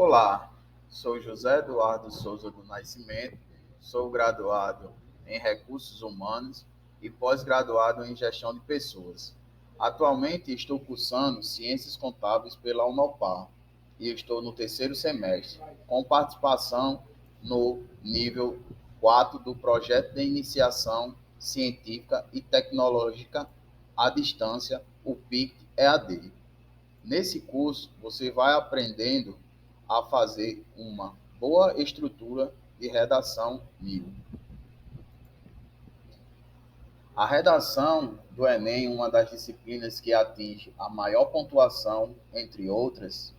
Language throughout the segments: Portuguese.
Olá, sou José Eduardo Souza do Nascimento, sou graduado em Recursos Humanos e pós-graduado em Gestão de Pessoas. Atualmente estou cursando Ciências Contábeis pela Unopar e estou no terceiro semestre, com participação no nível 4 do Projeto de Iniciação Científica e Tecnológica à Distância, o PIC-EAD. Nesse curso, você vai aprendendo a fazer uma boa estrutura de redação mil. A redação do Enem é uma das disciplinas que atinge a maior pontuação, entre outras.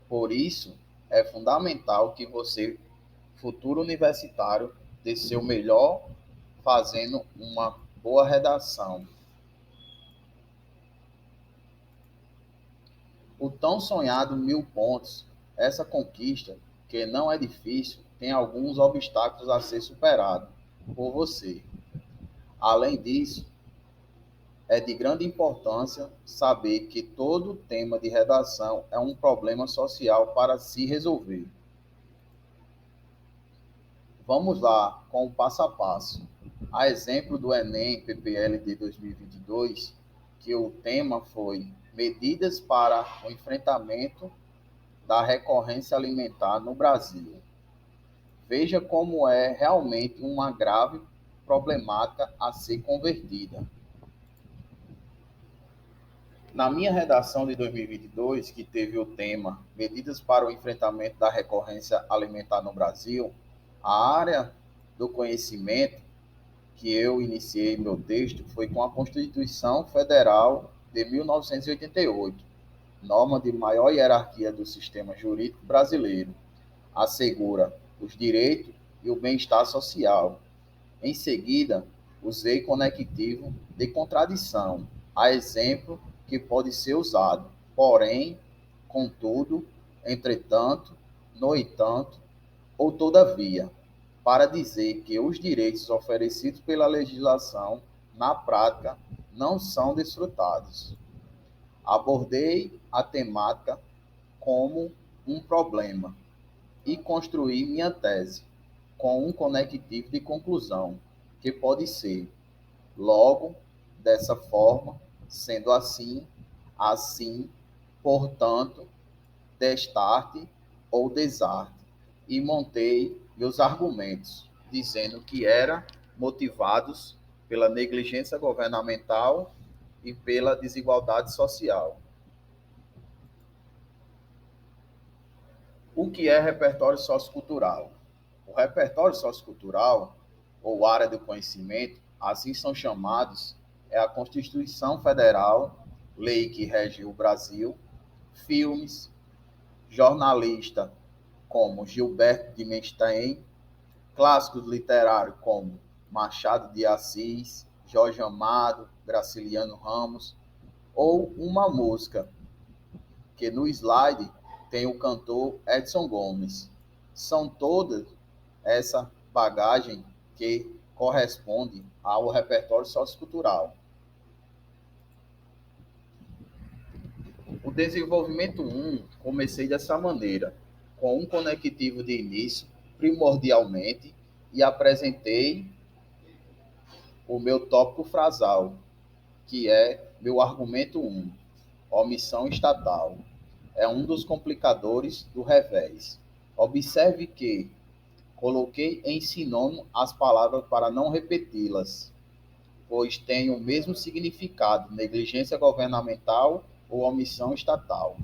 Por isso, é fundamental que você, futuro universitário, dê seu melhor fazendo uma boa redação. O tão sonhado 1.000 pontos, essa conquista, que não é difícil, tem alguns obstáculos a ser superado por você. Além disso, é de grande importância saber que todo tema de redação é um problema social para se resolver. Vamos lá com o passo a passo. A exemplo do Enem PPL de 2022, que o tema foi Medidas para o Enfrentamento da Recorrência Alimentar no Brasil. Veja como é realmente uma grave problemática a ser convertida. Na minha redação de 2022, que teve o tema Medidas para o Enfrentamento da Recorrência Alimentar no Brasil, a área do conhecimento que eu iniciei meu texto foi com a Constituição Federal de 1988, norma de maior hierarquia do sistema jurídico brasileiro, assegura os direitos e o bem-estar social. Em seguida, usei conectivo de contradição, a exemplo que pode ser usado, porém, contudo, entretanto, no entanto, ou todavia, para dizer que os direitos oferecidos pela legislação, na prática, não são desfrutados. Abordei a temática como um problema e construí minha tese com um conectivo de conclusão, que pode ser: logo, dessa forma, sendo assim, assim, portanto, destarte ou desarte, e montei meus argumentos, dizendo que era motivados pela negligência governamental e pela desigualdade social. O que é repertório sociocultural? O repertório sociocultural, ou área do conhecimento, assim são chamados, é a Constituição Federal, lei que rege o Brasil, filmes, jornalista como Gilberto de Menstein, clássicos literários como Machado de Assis, Jorge Amado, Graciliano Ramos, ou uma música, que no slide tem o cantor Edson Gomes. São todas essa bagagem que corresponde ao repertório sociocultural. O desenvolvimento 1 comecei dessa maneira, com um conectivo de início, primordialmente, e apresentei o meu tópico frasal, que é meu argumento 1, omissão estatal. É um dos complicadores do revés. Observe que coloquei em sinônimo as palavras para não repeti-las, pois têm o mesmo significado: negligência governamental ou omissão estatal.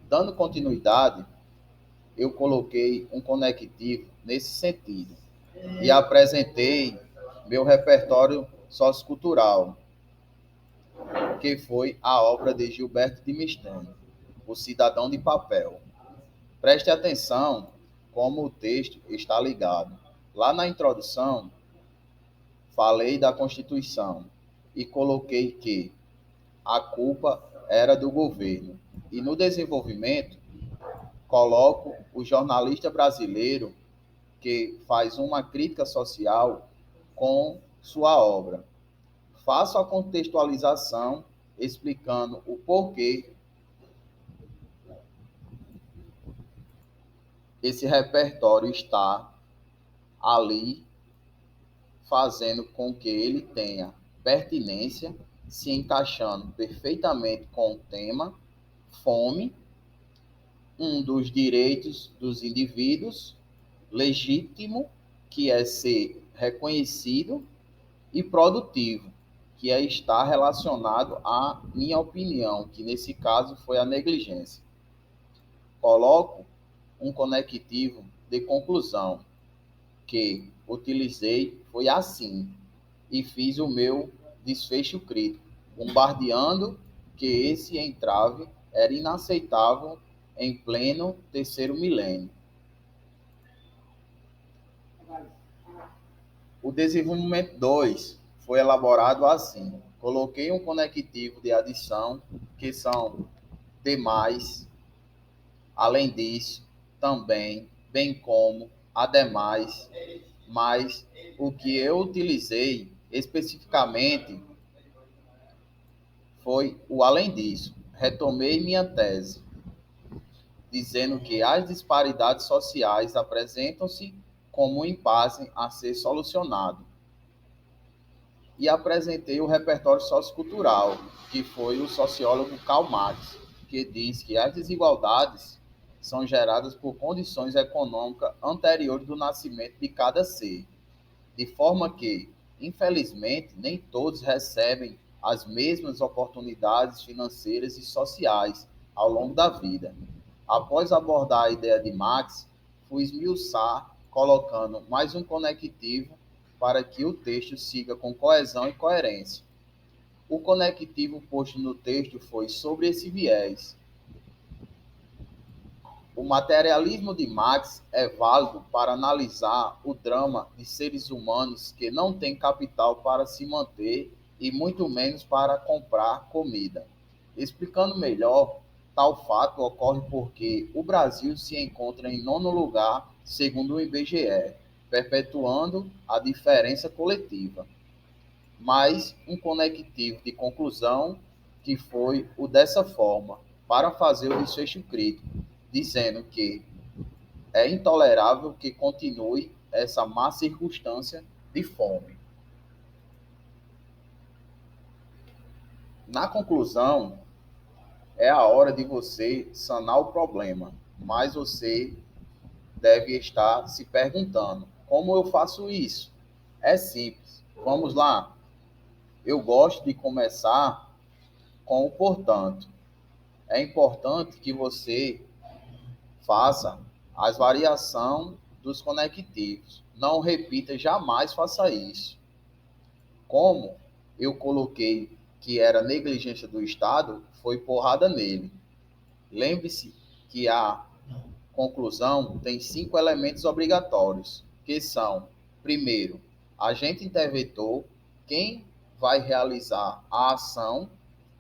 Dando continuidade, eu coloquei um conectivo nesse sentido e apresentei meu repertório sociocultural, que foi a obra de Gilberto de Menstein, O Cidadão de Papel. Preste atenção como o texto está ligado. Lá na introdução, falei da Constituição e coloquei que a culpa era do governo. E no desenvolvimento, coloco o jornalista brasileiro que faz uma crítica social com sua obra. Faço a contextualização explicando o porquê esse repertório está ali fazendo com que ele tenha pertinência, se encaixando perfeitamente com o tema fome, um dos direitos dos indivíduos, legítimo, que é ser reconhecido, e produtivo, que é estar relacionado à minha opinião, que nesse caso foi a negligência. Coloco um conectivo de conclusão que utilizei foi assim e fiz o meu desfecho crítico, bombardeando que esse entrave era inaceitável em pleno terceiro milênio. O desenvolvimento 2 foi elaborado assim. Coloquei um conectivo de adição, que são demais, além disso, também, bem como, ademais, mas o que eu utilizei especificamente foi o além disso. Retomei minha tese, dizendo que as disparidades sociais apresentam-se como um impasse a ser solucionado. E apresentei o repertório sociocultural, que foi o sociólogo Karl Marx, que diz que as desigualdades são geradas por condições econômicas anteriores do nascimento de cada ser, de forma que, infelizmente, nem todos recebem as mesmas oportunidades financeiras e sociais ao longo da vida. Após abordar a ideia de Marx, fui esmiuçar, colocando mais um conectivo para que o texto siga com coesão e coerência. O conectivo posto no texto foi sobre esse viés. O materialismo de Marx é válido para analisar o drama de seres humanos que não têm capital para se manter e muito menos para comprar comida. Explicando melhor, tal fato ocorre porque o Brasil se encontra em nono lugar, segundo o IBGE, perpetuando a diferença coletiva. Mais um conectivo de conclusão que foi o dessa forma, para fazer o desfecho crítico, dizendo que é intolerável que continue essa má circunstância de fome. Na conclusão, é a hora de você sanar o problema, mas você deve estar se perguntando: como eu faço isso? É simples. Vamos lá. Eu gosto de começar com o portanto. É importante que você faça as variações dos conectivos. Não repita, jamais faça isso. Como eu coloquei que era negligência do Estado, foi porrada nele. Lembre-se que a conclusão tem 5 elementos obrigatórios, que são, primeiro, agente interventor, quem vai realizar a ação,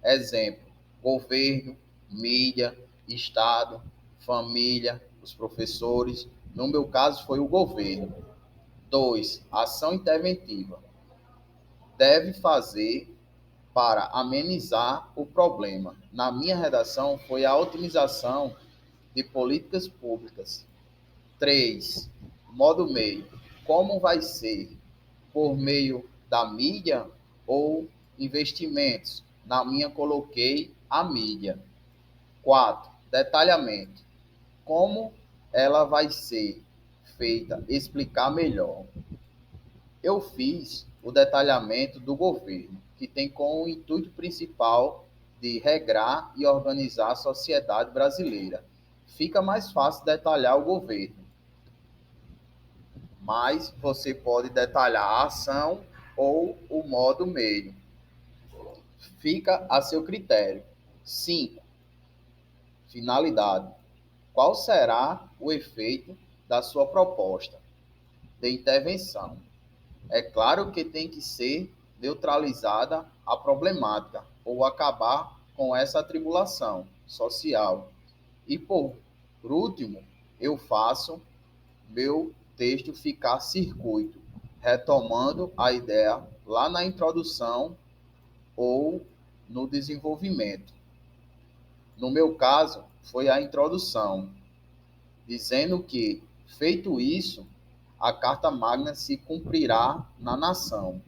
exemplo, governo, mídia, Estado, família, os professores, no meu caso foi o governo. 2. Ação interventiva. Deve fazer para amenizar o problema. Na minha redação foi a otimização de políticas públicas. 3. Modo meio. Como vai ser? Por meio da mídia ou investimentos? Na minha coloquei a mídia. 4. Detalhamento. Como ela vai ser feita? Explicar melhor. Eu fiz o detalhamento do governo, que tem como intuito principal de regrar e organizar a sociedade brasileira. Fica mais fácil detalhar o governo, mas você pode detalhar a ação ou o modo meio. Fica a seu critério. 5. Finalidade. Qual será o efeito da sua proposta de intervenção? É claro que tem que ser neutralizada a problemática ou acabar com essa atribulação social. E por último, eu faço meu texto ficar circuito, retomando a ideia lá na introdução ou no desenvolvimento. No meu caso, foi a introdução. dizendo que, feito isso, a Carta Magna se cumprirá na nação.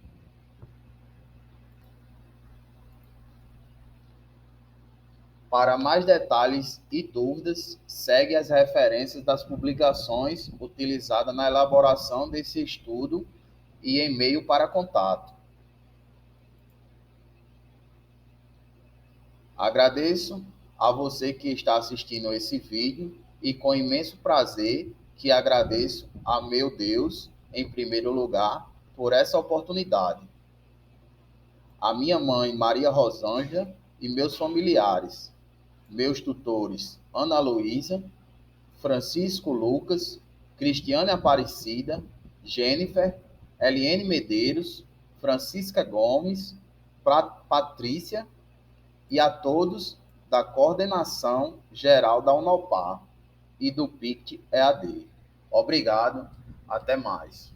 Para mais detalhes e dúvidas, segue as referências das publicações utilizadas na elaboração desse estudo e e-mail para contato. Agradeço a você que está assistindo esse vídeo e com imenso prazer que agradeço a meu Deus, em primeiro lugar, por essa oportunidade. A minha mãe, Maria Rosângela, e meus familiares, meus tutores, Ana Luísa, Francisco Lucas, Cristiane Aparecida, Jennifer, Eliane Medeiros, Francisca Gomes, Patrícia e a todos da Coordenação Geral da Unopar e do PICT EAD. Obrigado, até mais.